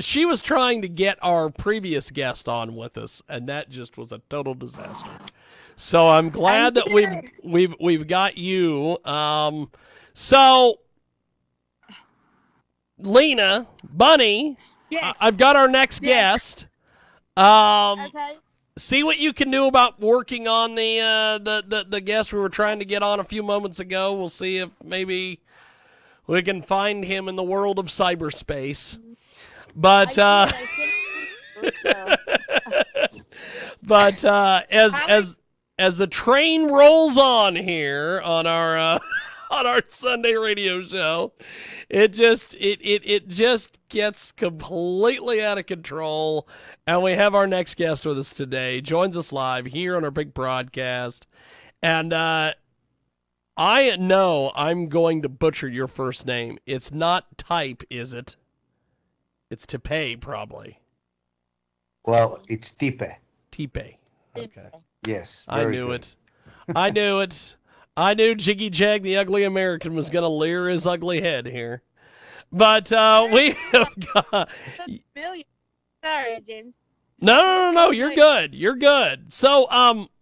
She was trying to get our previous guest on with us, and that just was a total disaster. So I'm glad that we've got you. So Lena, Bunny, Yes. I've got our next guest. Okay. See what you can do about working on the guest we were trying to get on a few moments ago. We'll see if maybe we can find him in the world of cyberspace. But but as the train rolls on here on our on our Sunday radio show, it just gets completely out of control. And we have our next guest with us today. Joins us live here on our big broadcast. And I know I'm going to butcher your first name. It's not Type, is it? It's Tipe, probably. Well, it's Tipe. Tipe. Okay. Yes. I knew it. I knew it. I knew Jiggy Jag, the ugly American, was going to leer his ugly head here. But we have got... Sorry, James. No. You're good. You're good. So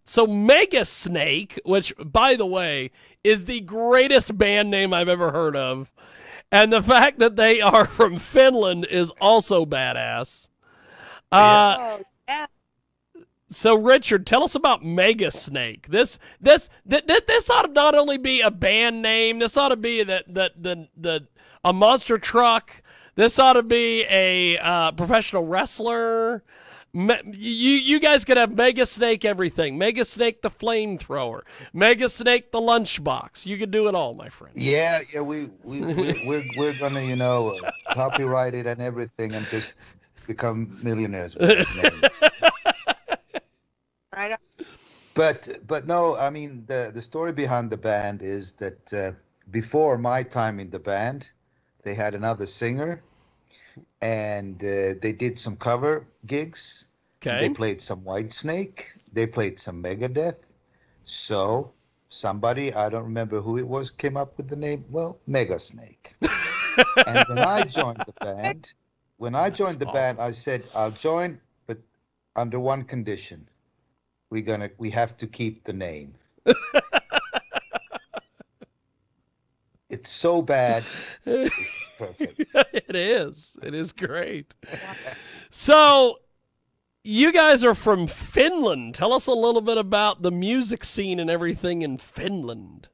MegaSnake, which, by the way, is the greatest band name I've ever heard of. And the fact that they are from Finland is also badass. So, Richard, tell us about MegaSnake. This ought to not only be a band name. This ought to be a monster truck. This ought to be a professional wrestler. You guys could have MegaSnake everything. MegaSnake the flamethrower. MegaSnake the lunchbox. You could do it all, my friend. Yeah. We're gonna copyright it and everything and just become millionaires. Right. But no, I mean the story behind the band is that before my time in the band, they had another singer, and they did some cover gigs. Okay. They played some Whitesnake. They played some Megadeath. So somebody, I don't remember who it was, came up with the name, MegaSnake. And when I joined the band, I said, I'll join, but under one condition. We have to keep the name. It's so bad. It's perfect. It is. It is great. So, you guys are from Finland. Tell us a little bit about the music scene and everything in Finland.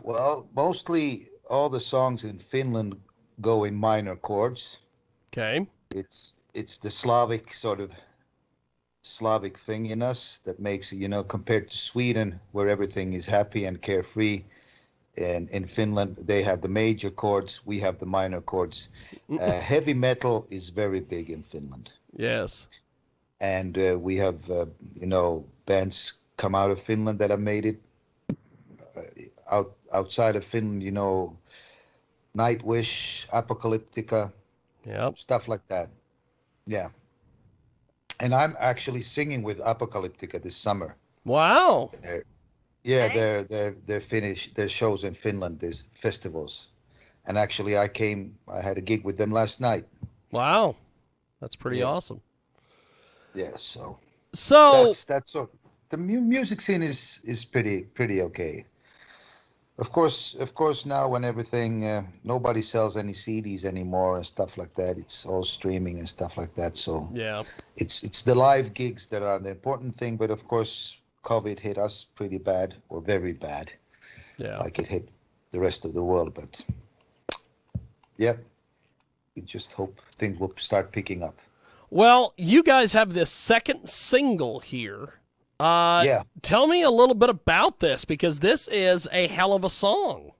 Well, mostly all the songs in Finland go in minor chords. Okay. It's the Slavic thing in us that makes it, compared to Sweden, where everything is happy and carefree. And in Finland, they have the major chords. We have the minor chords. Heavy metal is very big in Finland. Yes. And we have, bands come out of Finland that have made it. Outside of Finland, Nightwish, Apocalyptica, stuff like that. Yeah. And I'm actually singing with Apocalyptica this summer. Wow. They're Finnish. Their shows in Finland, there's festivals, and actually I had a gig with them last night. Wow, that's pretty awesome. Yeah, so that's the music scene is pretty okay. Of course now when everything nobody sells any CDs anymore and stuff like that. It's all streaming and stuff like that. So yeah, it's the live gigs that are the important thing. But of course, COVID hit us pretty bad, or very bad. Yeah. Like it hit the rest of the world. But yeah, we just hope things will start picking up. Well, you guys have this second single here. Yeah. Tell me a little bit about this, because this is a hell of a song.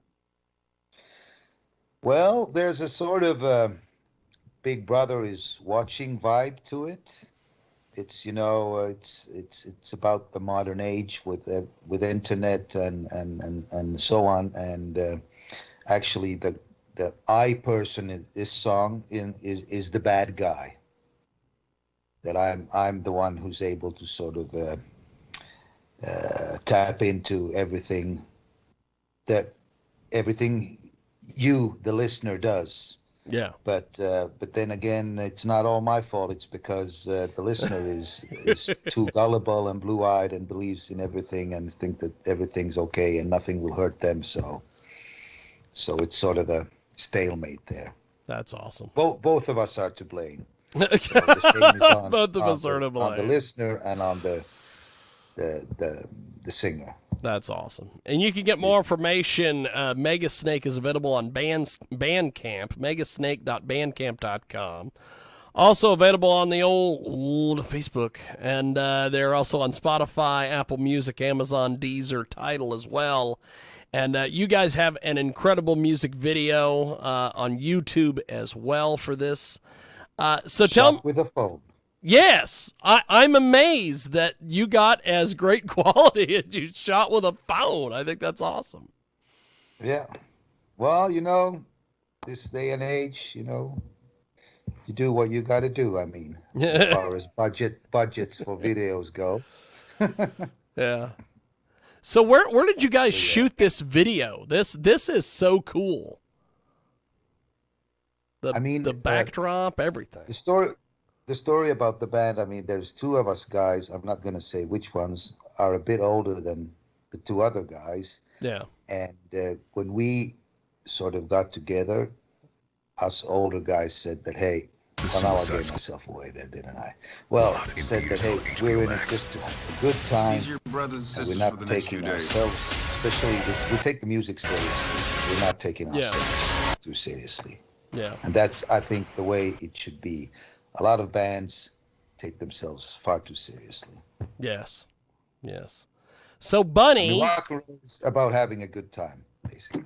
Well, there's a sort of Big Brother is watching vibe to it. It's it's about the modern age with internet and so on. And actually, the I person in this song is the bad guy. That I'm the one who's able to sort of tap into everything you, the listener, does. Yeah. But then again, it's not all my fault. It's because the listener is too gullible and blue-eyed and believes in everything and think that everything's okay and nothing will hurt them. So it's sort of a stalemate there. That's awesome. Both of us are to blame. So the shame is on, Both of us are to blame. on the listener and on the singer. That's awesome. And you can get more information. MegaSnake is available on Bandcamp, megasnake.bandcamp.com. Also available on the old Facebook. And they're also on Spotify, Apple Music, Amazon, Deezer, Tidal as well. And you guys have an incredible music video on YouTube as well for this. So tell me. With a phone. Yes, I'm amazed that you got as great quality as you shot with a phone. I think that's awesome. Yeah. Well, you know, this day and age, you know, you do what you got to do. I mean, as far as budgets for videos go. Yeah. So where did you guys shoot this video? This is so cool. The backdrop, everything. The story about the band, I mean, there's two of us guys. I'm not going to say which ones are a bit older than the two other guys. Yeah. And when we sort of got together, us older guys said that, hey, well, now I gave myself away there, didn't I? Well, said that, hey, we're in it just to have a good time. And we're not taking ourselves, especially, we take the music seriously. We're not taking ourselves too seriously. Yeah. And that's, I think, the way it should be. A lot of bands take themselves far too seriously. Yes. Yes. So, Bunny... rock and roll is about having a good time, basically.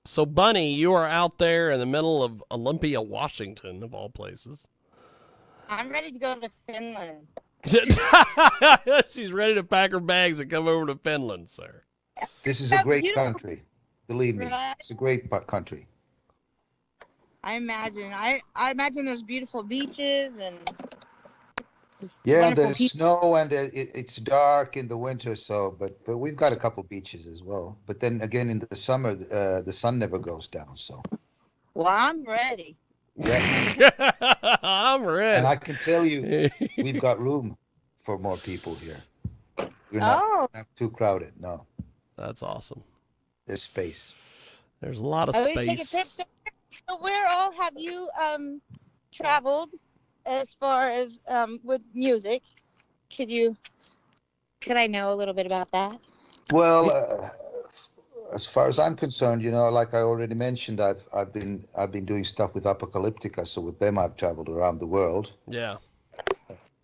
So, Bunny, you are out there in the middle of Olympia, Washington, of all places. I'm ready to go to Finland. She's ready to pack her bags and come over to Finland, sir. This is a great country. Believe me, it's a great country. I imagine. I imagine there's beautiful beaches and just there's snow and it's dark in the winter. So, but we've got a couple beaches as well. But then again, in the summer, the sun never goes down. So. Well, I'm ready. Yeah. I'm ready. And I can tell you, we've got room for more people here. We're not too crowded. No. That's awesome. There's space. There's a lot of space. So where all have you traveled as far as with music? Could I know a little bit about that? Well, as far as I'm concerned, you know, like I already mentioned, I've been doing stuff with Apocalyptica, so with them I've traveled around the world. Yeah.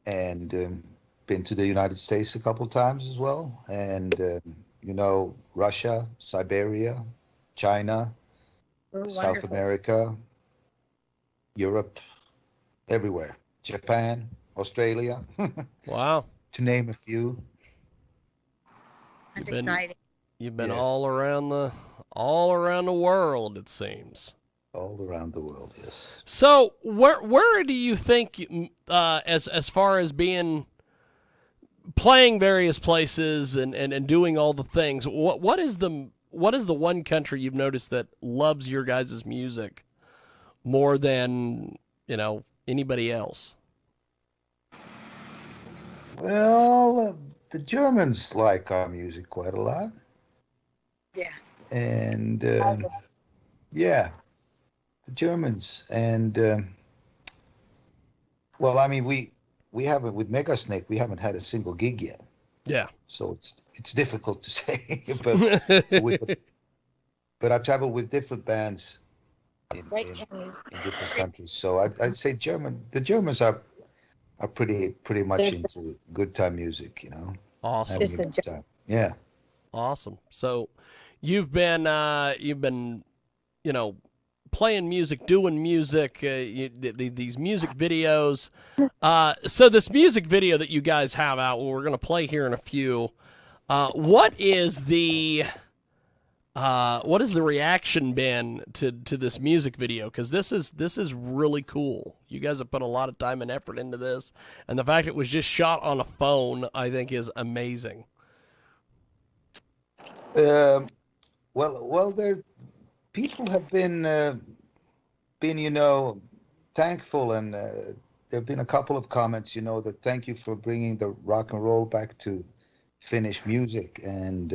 And been to the United States a couple times as well, and you know, Russia, Siberia, China. South America, Europe, everywhere. Japan, Australia. Wow. To name a few. That's exciting. You've been all around the world, it seems. All around the world, yes. So where do you think, as far as playing various places and doing all the things, what is the one country you've noticed that loves your guys' music more than, you know, anybody else? Well, the Germans like our music quite a lot. Yeah. And, the Germans. And, well, I mean, we haven't, with MegaSnake, we haven't had a single gig yet. Yeah. So it's difficult to say, but I've traveled with different bands in different countries. So I'd say the Germans are pretty much into good time music, you know. Awesome. Having a good time. Yeah. Awesome. So you've been you know, playing music, doing music, these music videos. So this music video that you guys have out, we're going to play here in a few. What is the reaction been to this music video? Because this is really cool. You guys have put a lot of time and effort into this, and the fact it was just shot on a phone, I think, is amazing. Well, there people have been been, thankful, and there have been a couple of comments, that thank you for bringing the rock and roll back to Finnish music, and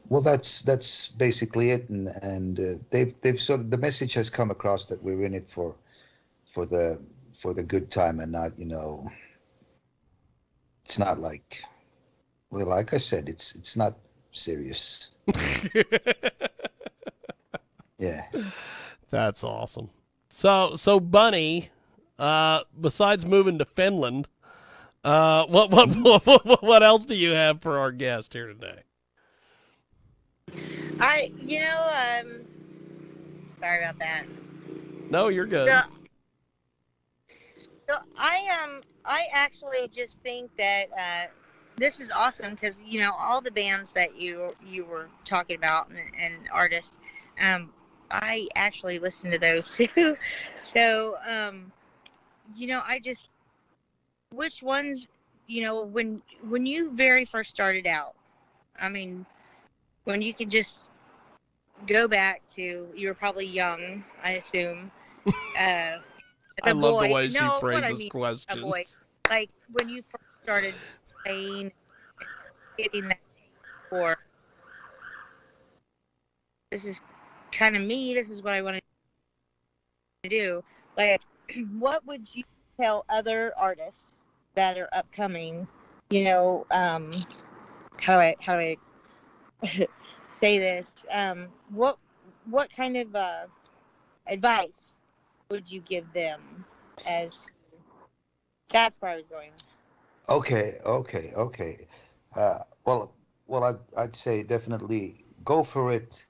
well, that's basically it, and they've sort of, the message has come across that we're in it for the good time, and not, it's not like, well, like I said, it's not serious. Yeah. That's awesome. So Bunny, besides moving to Finland, what else do you have for our guest here today? Sorry about that. No, you're good. So I actually just think that this is awesome because all the bands that you were talking about and artists, I actually listen to those too. So I just, which ones, when you very first started out, I mean, when you could just go back to, you were probably young, I assume. I love the way she No, phrases a boy. questions. Like when you first started playing, getting that taste for, this is kind of me, this is what I want to do. Like, what would you tell other artists that are upcoming? How do I say this? What kind of advice would you give them? As that's where I was going. Okay. Well, I'd say definitely go for it.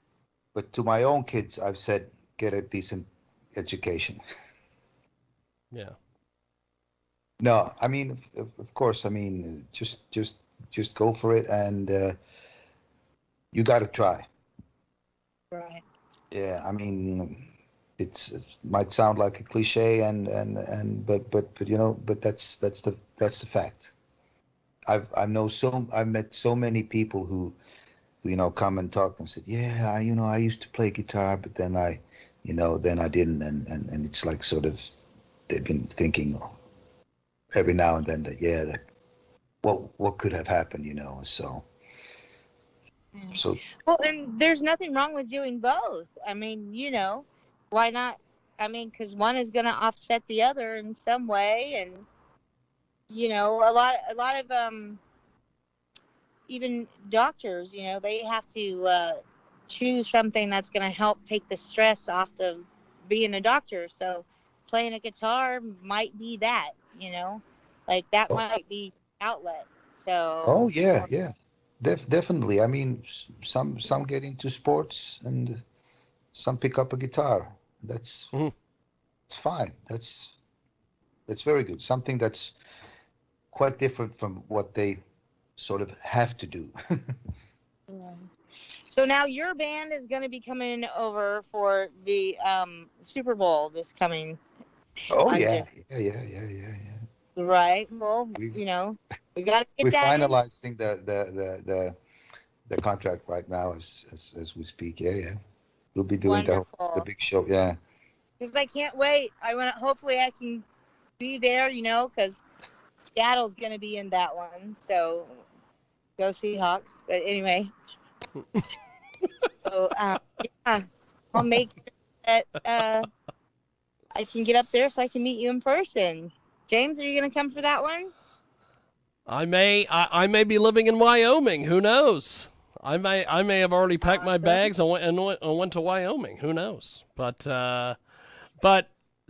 But to my own kids, I've said get a decent education. Yeah. No, I mean, of course, I mean, just go for it, and you got to try. Right. Yeah, I mean, it might sound like a cliche, but that's the fact. I've met so many people who come and talk and said, yeah, I used to play guitar, but then I didn't, and it's like sort of they've been thinking every now and then that what could have happened, so. Well, and there's nothing wrong with doing both. I mean, why not? I mean, because one is going to offset the other in some way, and a lot of even doctors, they have to choose something that's going to help take the stress off of being a doctor. So playing a guitar might be that, like that might be outlet. So. Oh yeah. Definitely. I mean, some get into sports, and some pick up a guitar. That's It's fine. That's very good. Something that's quite different from what they sort of have to do. Yeah. So now your band is going to be coming over for the Super Bowl this coming. Oh I'm yeah. just Yeah. right. Well, We we got to we're get that in. finalizing the contract right now as we speak. Yeah. We'll be doing the Wonderful. big show. Yeah. Because I can't wait. I want to. Hopefully, I can be there. Because Seattle's going to be in that one. So go Seahawks. But anyway. So yeah, I'll make sure that I can get up there so I can meet you in person. James, are you going to come for that one? I may be living in Wyoming. Who knows? I may have already packed my bags and went to Wyoming. Who knows? But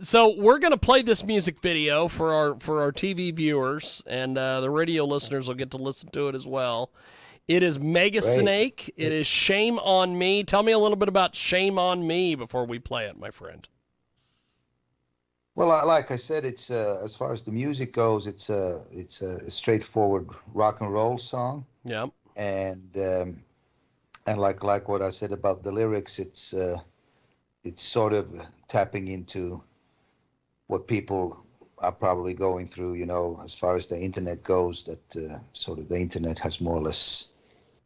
so we're gonna play this music video for our TV viewers, and the radio listeners will get to listen to it as well. It is MegaSnake. It is Shame on Me. Tell me a little bit about Shame on Me before we play it, my friend. Well, like I said, it's as far as the music goes, it's a straightforward rock and roll song. Yeah. And like what I said about the lyrics, it's sort of tapping into what people are probably going through, as far as the internet goes, that sort of the internet has more or less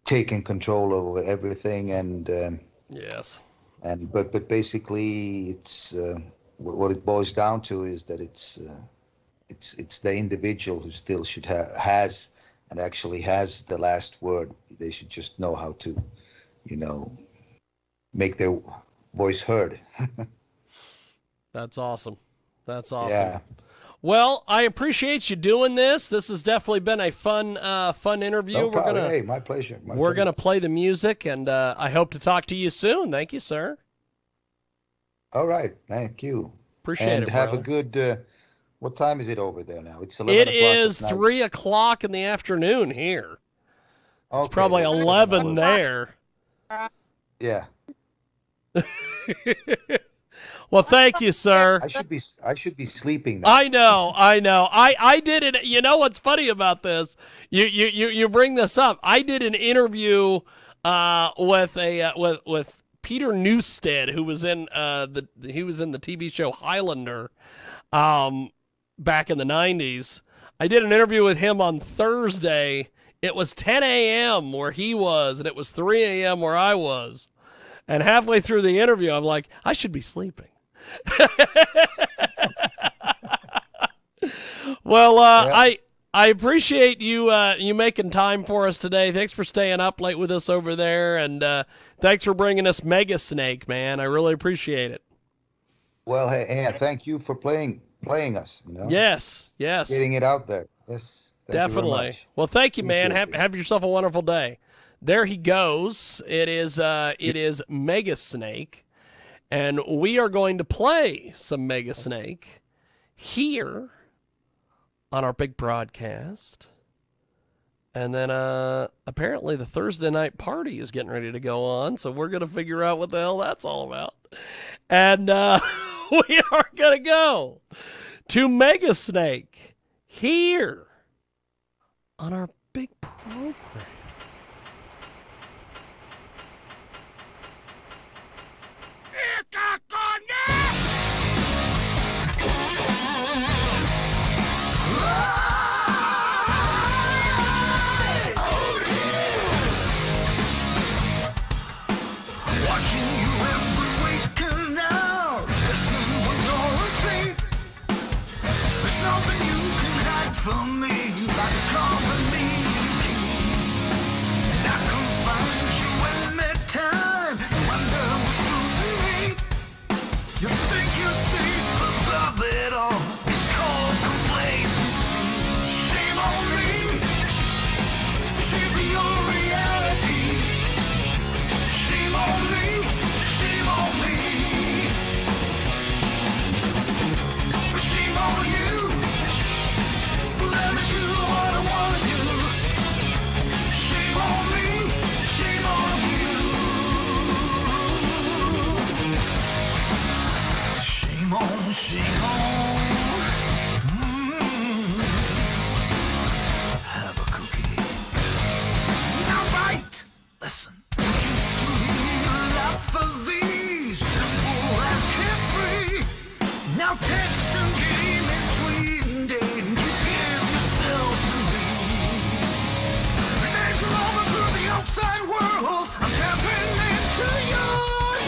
taken control over everything. And yes, And but basically, it's what it boils down to is that it's the individual who still should has and actually has the last word. They should just know how to, you know, make their voice heard. That's awesome. That's awesome. Yeah. Well, I appreciate you doing this. This has definitely been a fun interview. No problem. Hey, my pleasure. We're gonna play the music, and I hope to talk to you soon. Thank you, sir. All right. Thank you. Appreciate it, And have brother. a good. What time is it over there now? It's 11 It o'clock. is 3 o'clock in the afternoon here. It's Okay, probably that's 11 another- there. Yeah. Well, thank you, sir. I should be sleeping now. I know. I did it. You know what's funny about this? You bring this up. I did an interview with Peter Newstead, who was in the TV show Highlander back in the 90s. I did an interview with him on Thursday. It was 10 a.m. where he was, and it was 3 a.m. where I was. And halfway through the interview, I'm like, I should be sleeping. Well, yeah. I appreciate you you making time for us today. Thanks for staying up late with us over there, and thanks for bringing us MegaSnake, man. I really appreciate it. Well, hey, thank you for playing us. You know? Yes. Getting it out there. Yes. Definitely. Well, thank you, man. Have yourself a wonderful day. There he goes. It is MegaSnake. And we are going to play some MegaSnake here on our big broadcast. And then apparently the Thursday night party is getting ready to go on. So we're going to figure out what the hell that's all about. And we are going to go to MegaSnake here on our big program. For me, like a company key, and I can find you anytime. Under scrutiny, you think you're safe above it all. It's called complacency. Shame on me, shame on your reality. Shame on me, shame on me, but shame on you. Let me do what I wanna do. Shame on me, shame on you. Shame on, shame on. Have a cookie. Now bite. Listen. We used to lead a life of ease, simple and carefree. Now text and game and tweet and date. Outside world, I'm tapping into yours.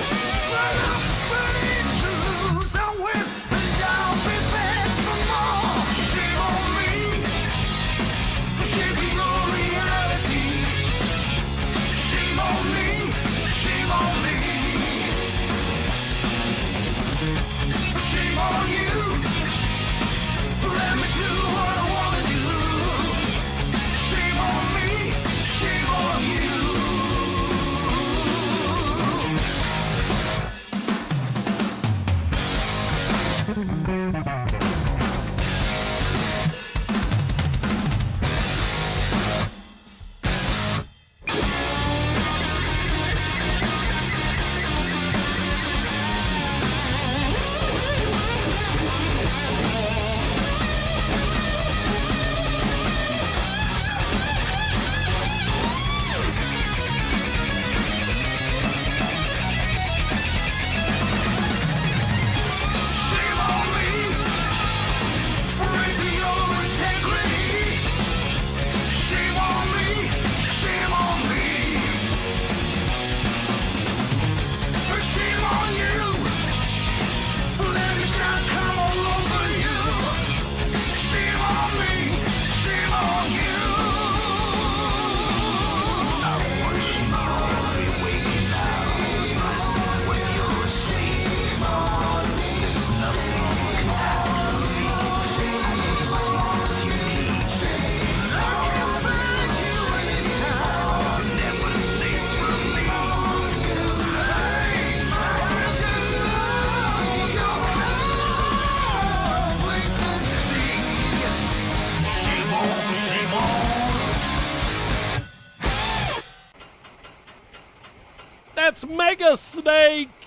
Sign up, sign to lose. I'll win and I'll be back for more. Shame on me, shame on your reality. Shame on me, shame on me. Shame on you. That's MegaSnake.